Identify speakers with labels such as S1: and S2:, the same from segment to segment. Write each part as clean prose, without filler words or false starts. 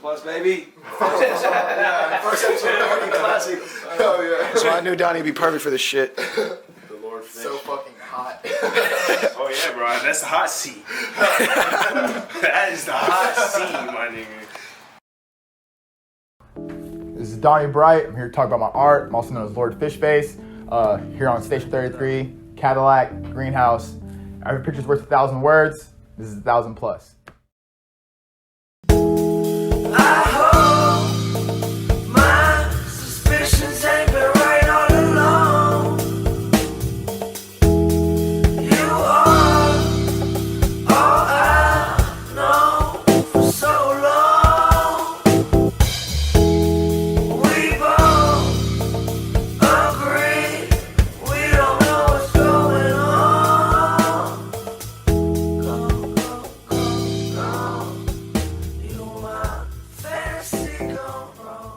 S1: $1,000+ baby.
S2: Yeah, first episode, classic. Oh yeah.
S3: So I knew Donnie would be perfect for this shit.
S1: The Lord fish.
S2: So fucking hot.
S1: Oh yeah, bro. That's the hot seat. That is the hot seat, my nigga.
S4: This is Daunte Bright. I'm here to talk about my art. I'm also known as Lord Fishface. Here on Station 33, Cadillac, Greenhouse. Every picture's worth 1,000 words. This is 1,000+.
S5: I hope my suspicions ain't been right all along. You are all I know for so long. We both agree we don't know what's going on. Go, go, go, go. You my fantasy gone wrong.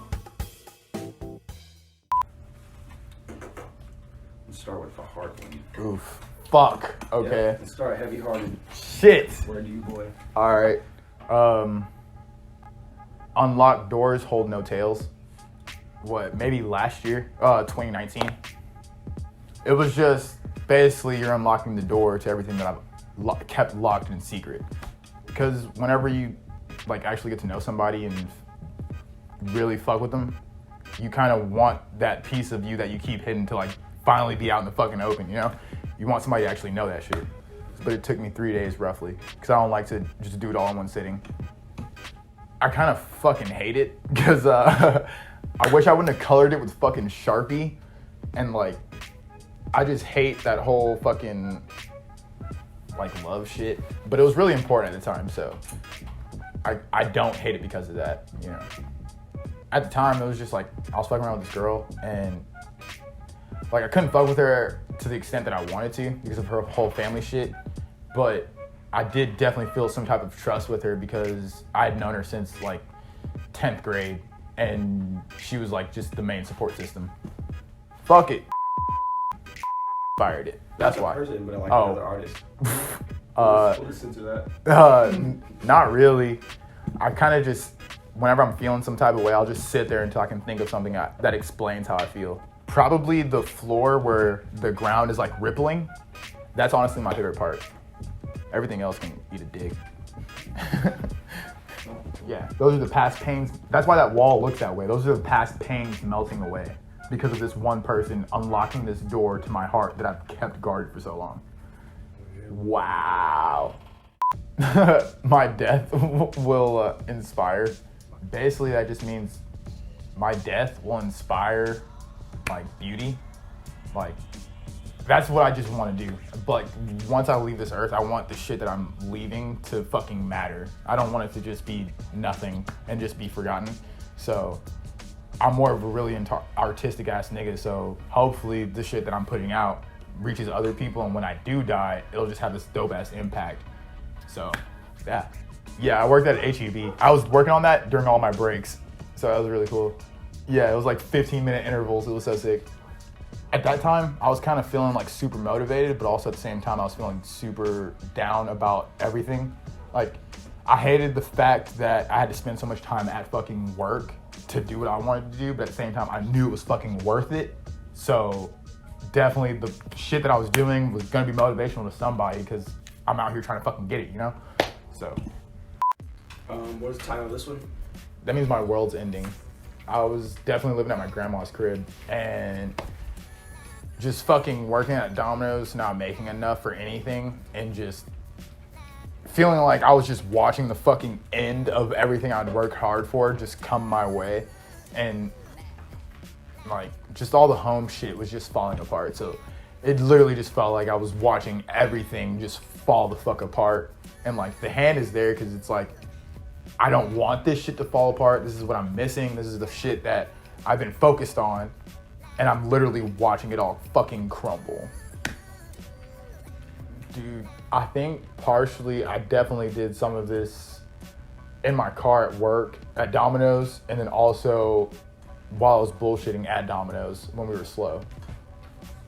S1: Let's start with the hard one.
S4: Oof. Fuck. Okay.
S1: Yeah, let's start heavy-hearted.
S4: Shit.
S1: Where do you, boy?
S4: Alright. Unlocked doors hold no tails. What, maybe last year? 2019. It was just basically you're unlocking the door to everything that I've kept locked in secret. Because whenever you like actually get to know somebody and really fuck with them, you kind of want that piece of you that you keep hidden to like finally be out in the fucking open, you know? You want somebody to actually know that shit. But it took me 3 days roughly, because I don't like to just do it all in one sitting. I kind of fucking hate it, because I wish I wouldn't have colored it with fucking Sharpie, and like, I just hate that whole fucking like love shit. But it was really important at the time, so I don't hate it because of that, you know. At the time, it was just like, I was fucking around with this girl, and like I couldn't fuck with her to the extent that I wanted to because of her whole family shit. But I did definitely feel some type of trust with her because I had known her since like 10th grade, and she was like just the main support system. Fuck it. Fired it. That's why.
S1: Person, but like another artist. We'll listen to that.
S4: Not really. I kind of just, whenever I'm feeling some type of way, I'll just sit there until I can think of something that explains how I feel. Probably the floor where the ground is like rippling. That's honestly my favorite part. Everything else can eat a dig. Yeah, those are the past pains. That's why that wall looks that way. Those are the past pains melting away because of this one person unlocking this door to my heart that I've kept guarded for so long. Wow. My death will inspire. Basically, that just means my death will inspire like beauty. Like, that's what I just want to do. But once I leave this earth, I want the shit that I'm leaving to fucking matter. I don't want it to just be nothing and just be forgotten. So I'm more of a really artistic ass nigga. So hopefully the shit that I'm putting out reaches other people, and when I do die, it'll just have this dope ass impact. So yeah. Yeah, I worked at HEB. I was working on that during all my breaks. So that was really cool. Yeah, it was like 15-minute intervals. It was so sick. At that time, I was kind of feeling like super motivated, but also at the same time, I was feeling super down about everything. Like, I hated the fact that I had to spend so much time at fucking work to do what I wanted to do, but at the same time, I knew it was fucking worth it. So definitely the shit that I was doing was gonna be motivational to somebody because I'm out here trying to fucking get it, you know? So.
S1: What's the title of this one?
S4: That means my world's ending. I was definitely living at my grandma's crib and just fucking working at Domino's, not making enough for anything, and just feeling like I was just watching the fucking end of everything I'd worked hard for just come my way. And like, just all the home shit was just falling apart. So it literally just felt like I was watching everything just fall the fuck apart. And like the hand is there because it's like, I don't want this shit to fall apart. This is what I'm missing. This is the shit that I've been focused on. And I'm literally watching it all fucking crumble. Dude, I think partially I definitely did some of this in my car at work, at Domino's, and then also while I was bullshitting at Domino's when we were slow.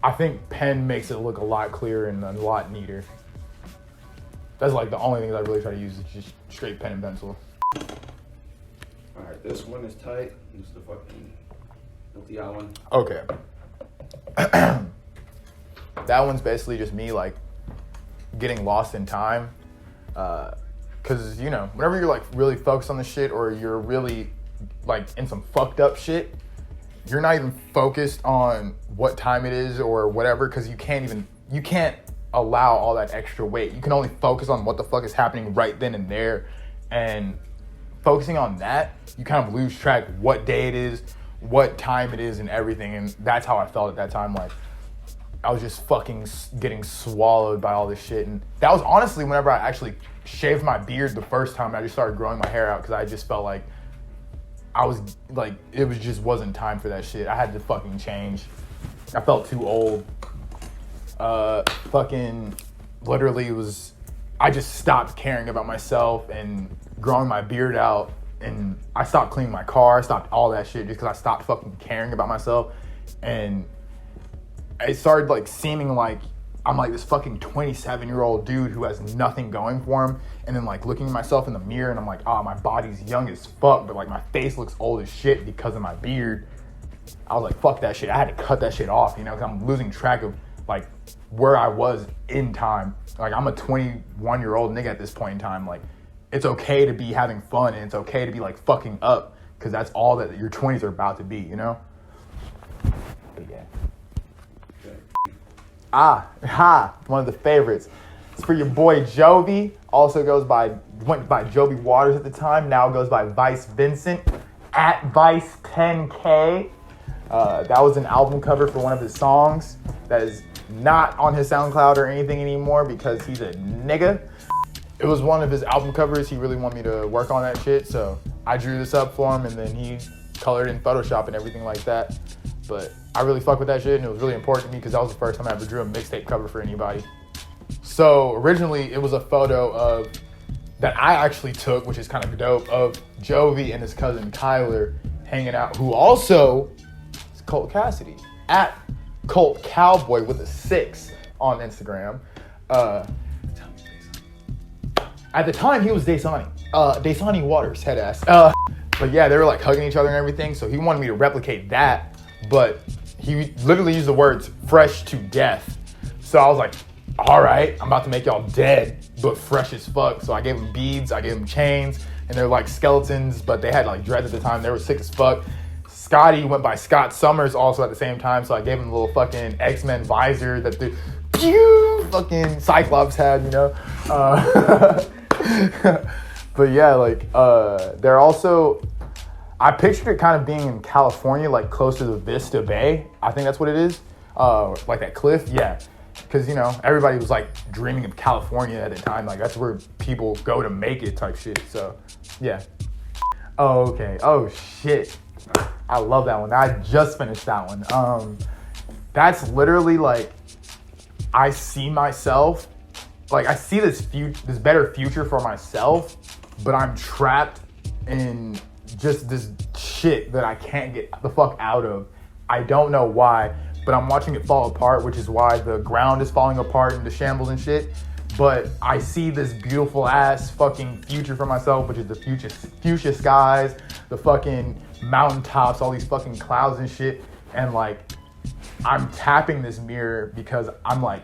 S4: I think pen makes it look a lot clearer and a lot neater. That's like the only things I really try to use is just straight pen and pencil.
S1: Alright, this one is tight. This is the fucking healthy eye one.
S4: Okay. That one's basically just me like getting lost in time. Cause you know, whenever you're like really focused on the shit or you're really like in some fucked up shit, you're not even focused on what time it is or whatever, cause you can't allow all that extra weight. You can only focus on what the fuck is happening right then and there. And focusing on that, you kind of lose track what day it is, what time it is and everything. And that's how I felt at that time. Like I was just fucking getting swallowed by all this shit. And that was honestly whenever I actually shaved my beard the first time. I just started growing my hair out because I just felt like I was like, it was just wasn't time for that shit. I had to fucking change. I felt too old. Fucking literally it was, I just stopped caring about myself and growing my beard out, and I stopped cleaning my car. I stopped all that shit just because I stopped fucking caring about myself. And it started like seeming like I'm like this fucking 27-year-old dude who has nothing going for him. And then like looking at myself in the mirror and I'm like, oh, my body's young as fuck, but like my face looks old as shit because of my beard. I was like, fuck that shit. I had to cut that shit off, you know, because I'm losing track of like where I was in time. Like I'm a 21-year-old nigga at this point in time. Like it's okay to be having fun and it's okay to be like fucking up because that's all that your 20s are about to be, you know? But yeah. One of the favorites. It's for your boy Jovi. Also went by Jovi Waters at the time. Now goes by Vice Vincent at Vice 10K. That was an album cover for one of his songs that is not on his SoundCloud or anything anymore because he's a nigga. It was one of his album covers. He really wanted me to work on that shit, so I drew this up for him and then he colored in Photoshop and everything like that. But I really fuck with that shit and it was really important to me because that was the first time I ever drew a mixtape cover for anybody. So originally it was a photo that I actually took, which is kind of dope, of Jovi and his cousin Kyler hanging out, who also is Colt Cassidy, at Colt Cowboy with a 6 on Instagram. At the time he was Daunte Waters, head ass. But yeah, they were like hugging each other and everything, so he wanted me to replicate that. But he literally used the words fresh to death. So I was like, all right, I'm about to make y'all dead, but fresh as fuck. So I gave him beads, I gave him chains, and they're like skeletons, but they had like dreads at the time. They were sick as fuck. Scotty went by Scott Summers also at the same time. So I gave him a little fucking X-Men visor that the fucking Cyclops had, you know? But yeah, like, they're also, I pictured it kind of being in California, like close to the Vista Bay. I think that's what it is. Like that cliff, yeah. Because, you know, everybody was like dreaming of California at the time. Like that's where people go to make it type shit. So, yeah. Oh, okay. Oh, shit. I love that one. I just finished that one. That's literally like, I see myself, like I see this better future for myself, but I'm trapped in just this shit that I can't get the fuck out of. I don't know why, but I'm watching it fall apart, which is why the ground is falling apart into shambles and shit. But I see this beautiful ass fucking future for myself, which is the fuchsia skies, the fucking mountaintops, all these fucking clouds and shit. And like, I'm tapping this mirror because I'm like,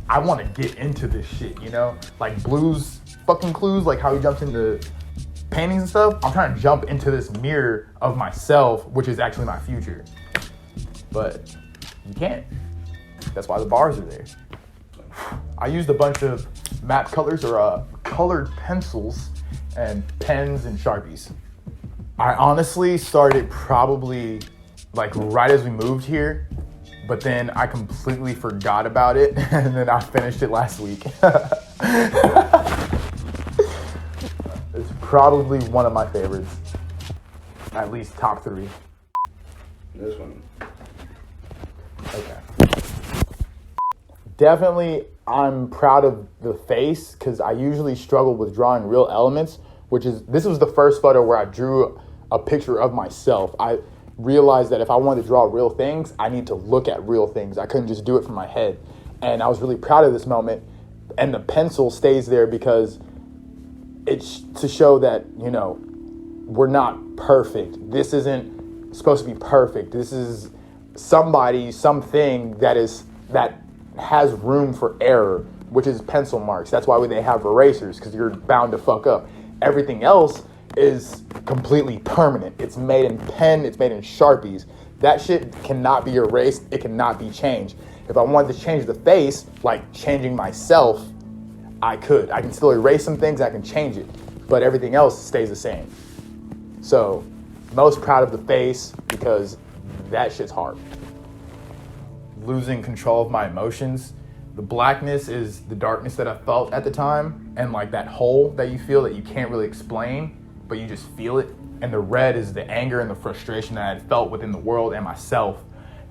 S4: I want to get into this shit, you know? Like Blue's fucking Clues, like how he jumps into paintings and stuff. I'm trying to jump into this mirror of myself, which is actually my future. But you can't. That's why the bars are there. I used a bunch of map colors or colored pencils and pens and Sharpies. I honestly started probably like right as we moved here, but then I completely forgot about it and then I finished it last week. probably one of my favorites. At least top 3.
S1: This one.
S4: Okay. Definitely, I'm proud of the face because I usually struggle with drawing real elements, this was the first photo where I drew a picture of myself. I realized that if I wanted to draw real things, I need to look at real things. I couldn't just do it from my head. And I was really proud of this moment. And the pencil stays there because it's to show that, we're not perfect. This isn't supposed to be perfect. This is something that has room for error, which is pencil marks. That's why they have erasers, because you're bound to fuck up. Everything else is completely permanent. It's made in pen, it's made in Sharpies. That shit cannot be erased, it cannot be changed. If I wanted to change the face, like changing myself, I could. I can still erase some things, I can change it, but everything else stays the same. So, most proud of the face because that shit's hard. Losing control of my emotions. The blackness is the darkness that I felt at the time, and like that hole that you feel that you can't really explain, but you just feel it. And the red is the anger and the frustration that I had felt within the world and myself.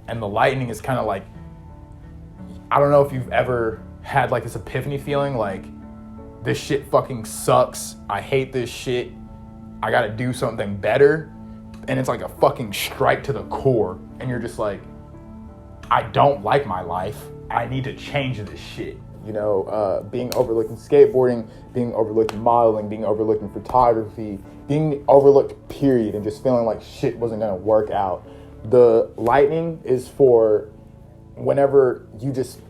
S4: And the lightning is kind of like, I don't know if you've ever had like this epiphany feeling, like this shit fucking sucks. I hate this shit. I gotta do something better. And it's like a fucking strike to the core. And you're just like, I don't like my life. I need to change this shit. Being overlooked in skateboarding, being overlooked in modeling, being overlooked in photography, being overlooked period, and just feeling like shit wasn't gonna work out. The lightning is for whenever you just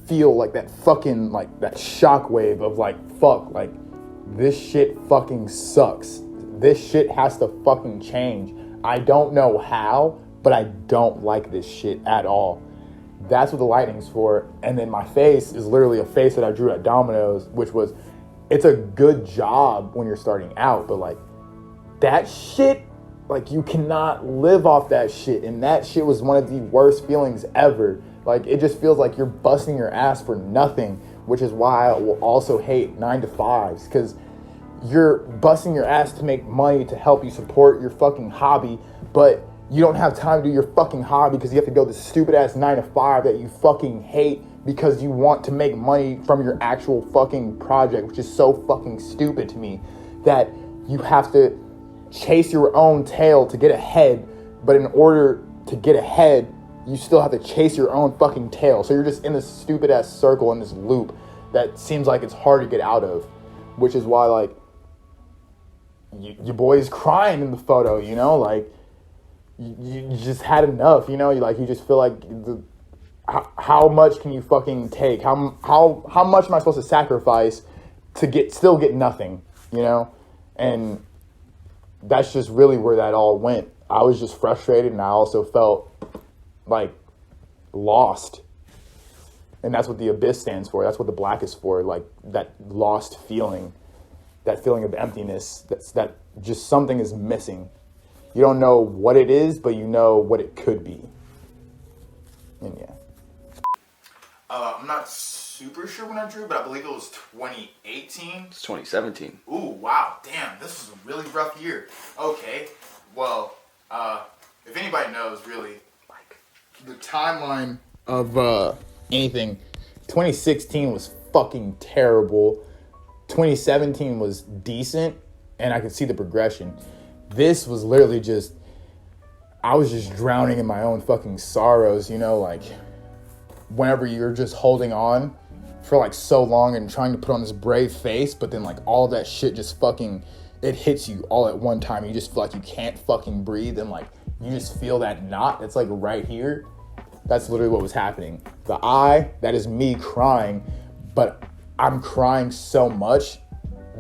S4: feel like that fucking, like that shockwave of like, fuck, like this shit fucking sucks. This shit has to fucking change. I don't know how, but I don't like this shit at all. That's what the lightning's for. And then my face is literally a face that I drew at Domino's, which was, it's a good job when you're starting out, but like that shit, like you cannot live off that shit. And that shit was one of the worst feelings ever. Like it just feels like you're busting your ass for nothing, which is why I will also hate 9-to-5s, because you're busting your ass to make money to help you support your fucking hobby, but you don't have time to do your fucking hobby because you have to go this stupid ass 9-to-5 that you fucking hate because you want to make money from your actual fucking project, which is so fucking stupid to me, that you have to chase your own tail to get ahead, but in order to get ahead, you still have to chase your own fucking tail. So you're just in this stupid ass circle, in this loop that seems like it's hard to get out of, which is why like your boy's crying in the photo, like you just had enough, you just feel like how much can you fucking take? How much am I supposed to sacrifice to still get nothing, And that's just really where that all went. I was just frustrated, and I also felt like lost. And that's what the abyss stands for. That's what the black is for, like that lost feeling. That feeling of emptiness, that just something is missing. You don't know what it is, but you know what it could be. And yeah. I'm not super sure when I drew, but I believe it was 2018.
S2: It's 2017.
S4: Ooh, wow, damn, this was a really rough year. Okay, well, if anybody knows, really, like, the timeline of anything, 2016 was fucking terrible. 2017 was decent, and I could see the progression. This was literally just, I was just drowning in my own fucking sorrows, like, whenever you're just holding on for like so long and trying to put on this brave face, but then like all that shit just fucking, it hits you all at one time. You just feel like you can't fucking breathe, and like, you just feel that knot that's like right here. That's literally what was happening. The eye, that is me crying, but I'm crying so much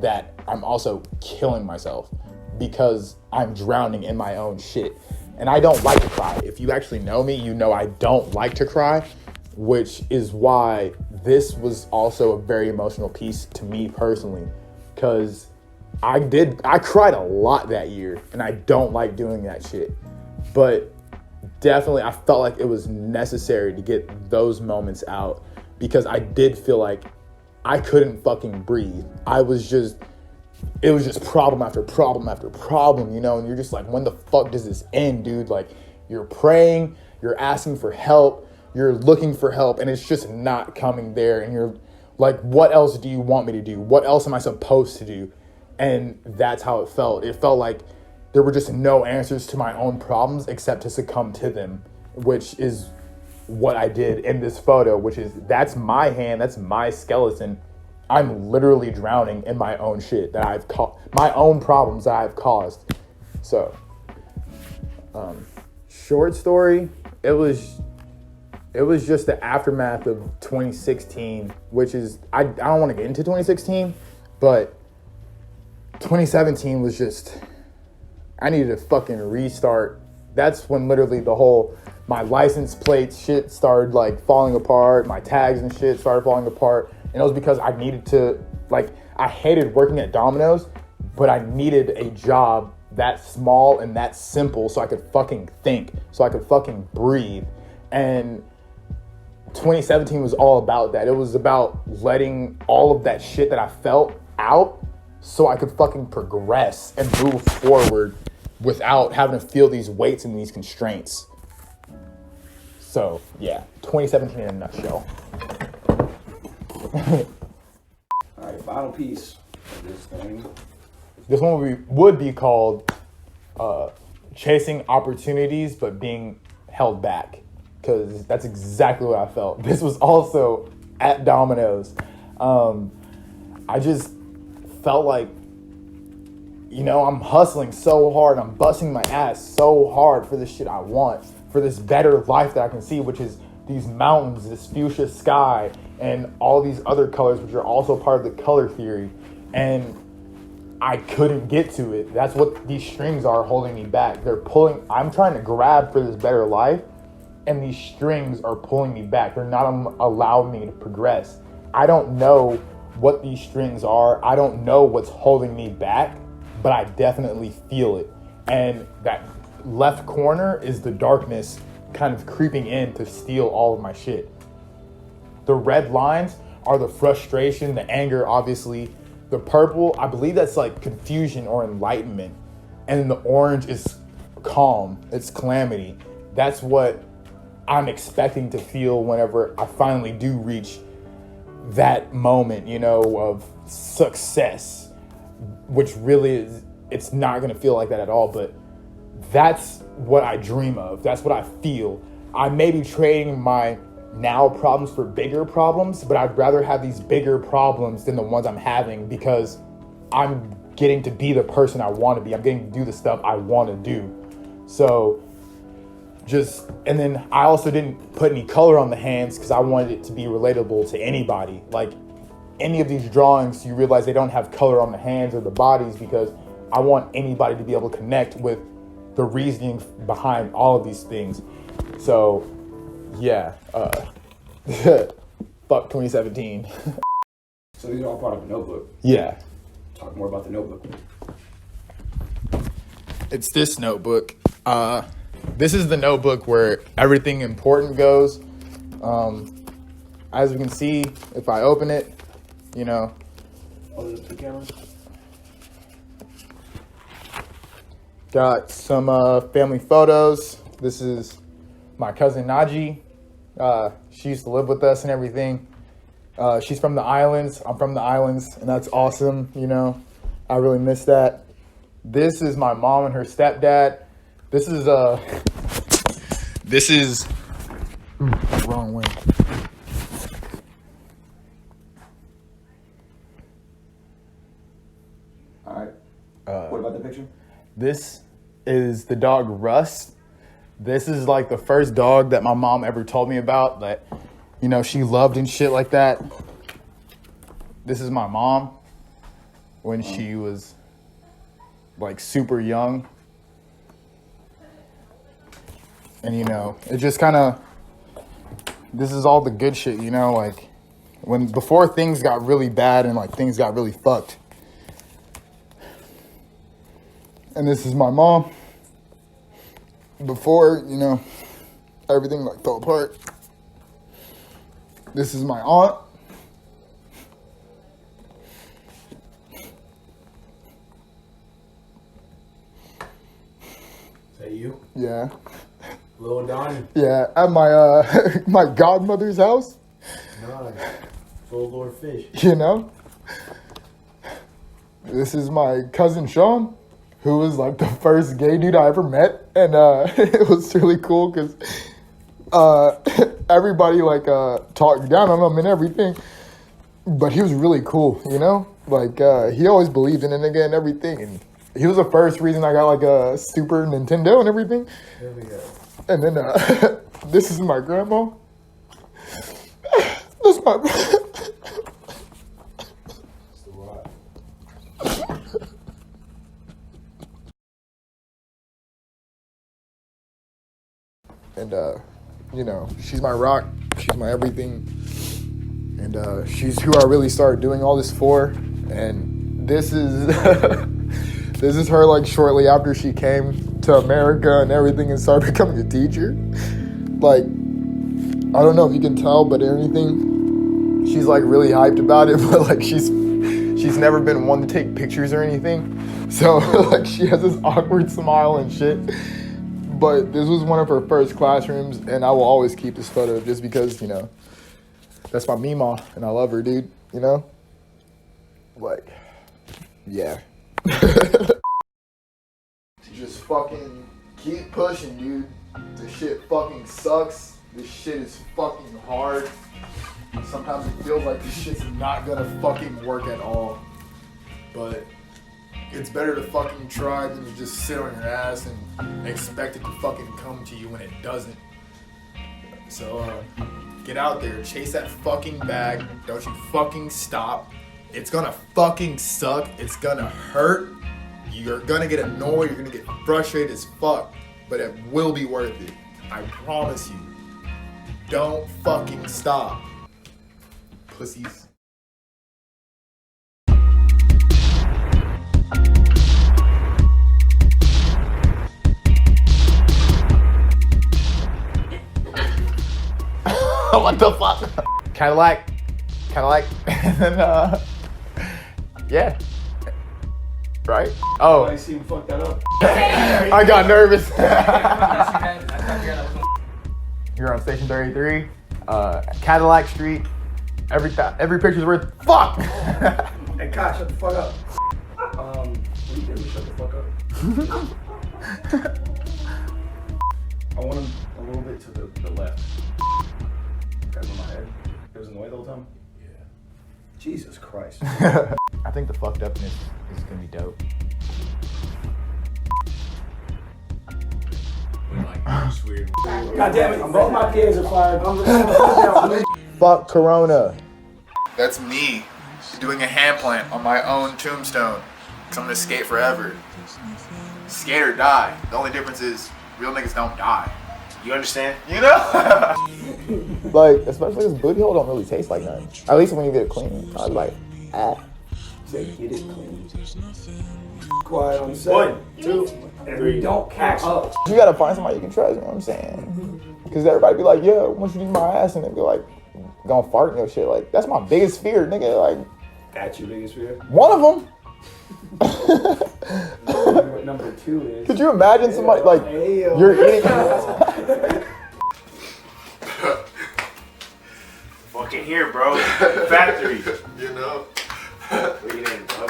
S4: that I'm also killing myself because I'm drowning in my own shit. And I don't like to cry. If you actually know me, you know I don't like to cry, which is why this was also a very emotional piece to me personally, because I cried a lot that year, and I don't like doing that shit. But definitely I felt like it was necessary to get those moments out, because I did feel like I couldn't fucking breathe. I was just it was just problem after problem after problem, you know, and you're just like, when the fuck does this end, dude? Like, you're praying, you're asking for help, you're looking for help, and it's just not coming there. And you're like, what else do you want me to do? What else am I supposed to do? And that's how it felt. It felt like there were just no answers to my own problems except to succumb to them, which is what I did in this photo, which is, that's my hand, that's my skeleton. I'm literally drowning in my own shit that I've my own problems that I've caused. So, short story, it was just the aftermath of 2016, which is, I don't want to get into 2016, but 2017 was just, I needed a fucking restart. That's when literally my license plate shit started like falling apart, my tags and shit started falling apart, and it was because I needed to, like, I hated working at Domino's, but I needed a job that small and that simple so I could fucking think, so I could fucking breathe. And 2017 was all about that. It was about letting all of that shit that I felt out so I could fucking progress and move forward without having to feel these weights and these constraints. So, yeah, 2017 in a nutshell.
S2: All right, final piece of this thing.
S4: This one would be called Chasing Opportunities But Being Held Back, because that's exactly what I felt. This was also at Domino's. I just felt like, you know, I'm hustling so hard, I'm busting my ass so hard for this shit I want, for this better life that I can see, which is these mountains, this fuchsia sky, and all these other colors, which are also part of the color theory. And I couldn't get to it. That's what these strings are holding me back. I'm trying to grab for this better life, and these strings are pulling me back. They're not allowing me to progress. I don't know what these strings are. I don't know what's holding me back, but I definitely feel it. And that left corner is the darkness kind of creeping in to steal all of my shit. The red lines are the frustration, the anger, obviously. The purple, I believe that's like confusion or enlightenment. And then the orange is calm, it's calamity. That's what I'm expecting to feel whenever I finally do reach that moment, you know, of success, which really is, it's not gonna feel like that at all, but that's what I dream of. That's what I feel. I may be trading my now problems for bigger problems, but I'd rather have these bigger problems than the ones I'm having, because I'm getting to be the person I want to be. I'm getting to do the stuff I want to do. So and then I also didn't put any color on the hands because I wanted it to be relatable to anybody. Like, any of these drawings, you realize they don't have color on the hands or the bodies because I want anybody to be able to connect with the reasoning behind all of these things. So, yeah, fuck 2017.
S2: So these are all part of a notebook.
S4: Yeah.
S2: Talk more about the notebook.
S4: It's this notebook. This is the notebook where everything important goes. As you can see, if I open it, you know.
S2: Oh, there's two cameras.
S4: Got some family photos. This is my cousin Naji. She used to live with us and everything. She's from the islands. I'm from the islands, and that's awesome. You know, I really miss that. This is my mom and her stepdad. This is wrong way.
S2: All right. What about the picture?
S4: This is the dog Russ. This is like the first dog that my mom ever told me about that, you know, she loved and shit like that. This is my mom when she was like super young. And, you know, it just kind of, this is all the good shit, you know, like before things got really bad and like things got really fucked. And this is my mom before, you know, everything like fell apart. This is my aunt.
S2: You?
S3: Yeah.
S2: Little Donnie.
S3: Yeah, at my my godmother's house,
S2: Nice. Full Lord Fish.
S3: you know. This is my cousin Sean, who was like the first gay dude I ever met, and it was really cool because everybody like talked down on him and everything, but he was really cool, you know. Like he always believed in a nigga and everything, and he was the first reason I got like a Super Nintendo and everything.
S2: There we go.
S3: And then this is my grandma. That's my.
S2: It's the rock.
S3: And you know, she's my rock. She's my everything. And she's who I really started doing all this for. And this is this is her like shortly after she came to America and everything and started becoming a teacher. Like, I don't know if you can tell, but anything, she's like really hyped about it, but like she's never been one to take pictures or anything. So like she has this awkward smile and shit. But this was one of her first classrooms, and I will always keep this photo just because, you know, that's my Mima, and I love her, dude, you know? Like, yeah. Just fucking keep pushing, dude. This shit fucking sucks. This shit is fucking hard. Sometimes it feels like this shit's not gonna fucking work at all. But it's better to fucking try than to just sit on your ass and expect it to fucking come to you when it doesn't. So, get out there, chase that fucking bag. Don't you fucking stop. It's gonna fucking suck. It's gonna hurt. You're gonna get annoyed. You're gonna get frustrated as fuck. But it will be worth it. I promise you. Don't fucking stop. Pussies. What the fuck? Cadillac, and then yeah, right? Oh,
S2: I see him fuck that up.
S3: I got nervous. You're on station 33, Cadillac Street. Every picture's worth. Fuck.
S2: Hey, Kai, shut the fuck up. What do you do? Shut the fuck up. I want him a little bit to the left. Guys on my head. It was in the way the whole time? Yeah. Jesus Christ.
S4: I think the fucked upness is gonna be dope.
S2: God damn it. Both my PAs are fired.
S3: Fuck Corona. That's me doing a hand plant on my own tombstone. Cause I'm gonna skate forever. Skate or die. The only difference is real niggas don't die.
S1: You understand?
S3: You know? Like, especially this booty hole don't really taste like nothing. At least when you get it clean. I was like, ah.
S2: Say, get it clean. Quiet on set. 1, 2, 3. Don't catch up.
S3: You gotta find somebody you can trust, you know what I'm saying? Because everybody be like, yeah, once you do my ass, and they be like, gonna fart and your shit. Like, that's my biggest fear, nigga. Like,
S2: That's your biggest fear?
S3: one of them.
S2: Number 2 is.
S3: Could you imagine somebody, like, you're eating.
S1: Fucking here, bro. Factory.
S3: You know?
S1: What you name, bro?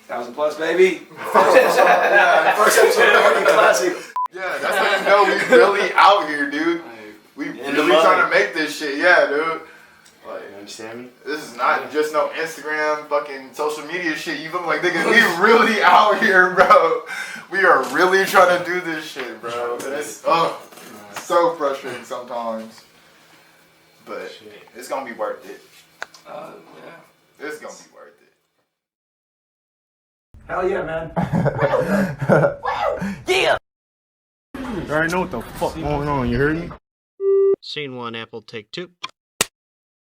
S2: 1,000 plus, baby.
S3: Yeah, first episode of Fucking Classic. Yeah, that's how you know we really out here, dude. We really trying to make this shit, yeah, dude. Like,
S1: You understand me?
S3: this is not just no Instagram, fucking social media shit. You look like nigga, we really out here, bro. We are really trying to do this shit, bro. And it's so frustrating sometimes. But it's gonna be worth it.
S2: Yeah.
S3: It's gonna be worth it.
S2: Hell yeah, man.
S1: You already know what the fuck going on, you heard me?
S6: Scene 1, Apple, take 2.